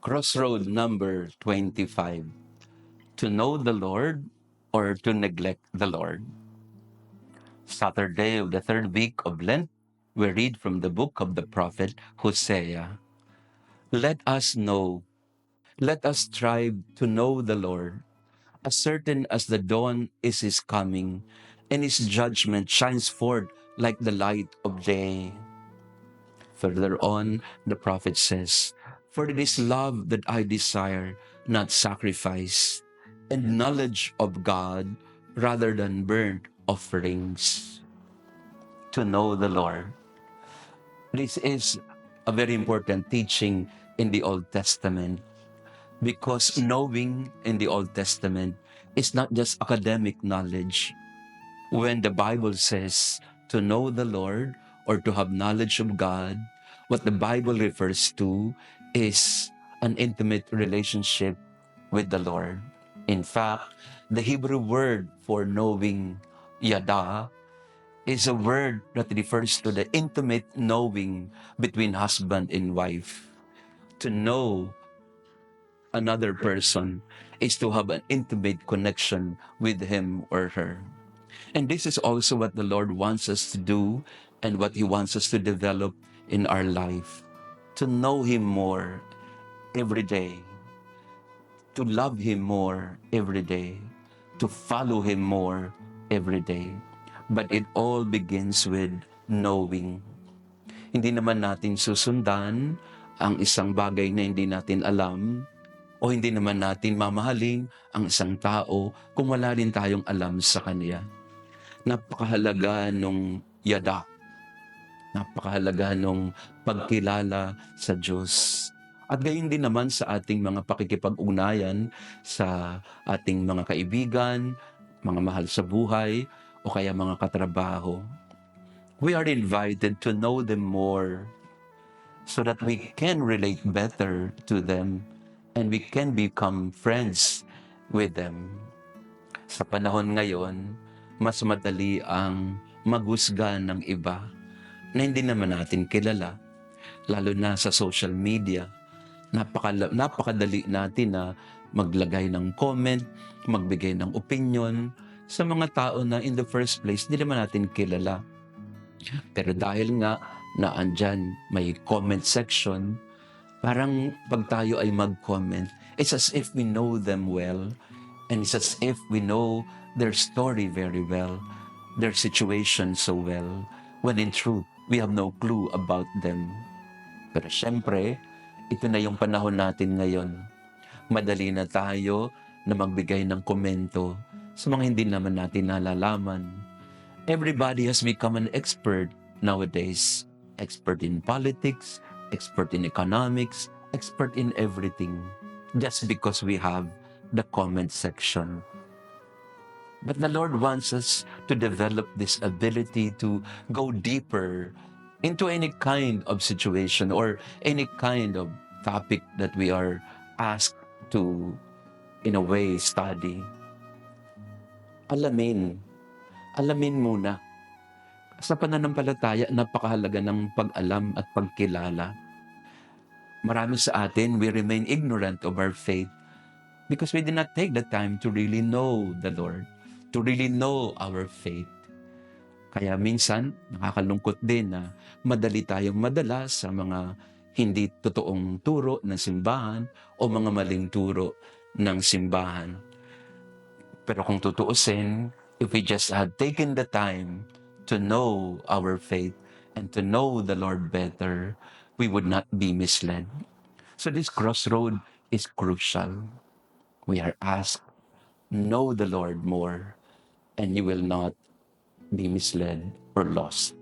Crossroad number 25. To know the Lord or to neglect the Lord. Saturday of the third week of Lent, we read from the book of the prophet Hosea. Let us know, let us strive to know the Lord. As certain as the dawn is his coming, and his judgment shines forth like the light of day. Further on, the prophet says, For it is love that I desire, not sacrifice, and knowledge of God rather than burnt offerings. To know the Lord. This is a very important teaching in the Old Testament because knowing in the Old Testament is not just academic knowledge. When the Bible says to know the Lord or to have knowledge of God, what the Bible refers to is an intimate relationship with the Lord. In fact, the Hebrew word for knowing, yada, is a word that refers to the intimate knowing between husband and wife. To know another person is to have an intimate connection with him or her. And this is also what the Lord wants us to do and what He wants us to develop in our life. To know Him more every day, to love Him more every day, to follow Him more every day. But it all begins with knowing. Hindi naman natin susundan ang isang bagay na hindi natin alam o hindi naman natin mamahalin ang isang tao kung wala rin tayong alam sa Kanya. Napakahalaga nung yada. Napakahalaga nung pagkilala sa Diyos. At gayon din naman sa ating mga pakikipag-ugnayan sa ating mga kaibigan, mga mahal sa buhay, o kaya mga katrabaho. We are invited to know them more so that we can relate better to them and we can become friends with them. Sa panahon ngayon, mas madali ang maghusga ng iba na hindi naman natin kilala, lalo na sa social media. Napakadali natin na maglagay ng comment, magbigay ng opinion sa mga tao na in the first place, hindi naman natin kilala. Pero dahil nga na andyan may comment section, parang pag tayo ay mag-comment, it's as if we know them well, and it's as if we know their story very well, their situation so well, when in truth, we have no clue about them. Pero syempre, ito na yung panahon natin ngayon. Madali na tayo na magbigay ng komento sa mga hindi naman natin nalalaman. Everybody has become an expert nowadays. Expert in politics, expert in economics, expert in everything. Just because we have the comment section. But the Lord wants us to develop this ability to go deeper into any kind of situation or any kind of topic that we are asked to, in a way, study. Alamin muna. Sa pananampalataya, napakahalaga ng pag-alam at pagkilala. Marami sa atin, we remain ignorant of our faith because we did not take the time to really know the Lord, to really know our faith. Kaya minsan, nakakalungkot din na madali tayong madala sa mga hindi totoong turo ng simbahan o mga maling turo ng simbahan. Pero kung tutuusin, if we just had taken the time to know our faith and to know the Lord better, we would not be misled. So this crossroad is crucial. We are asked, know the Lord more, and you will not be misled or lost.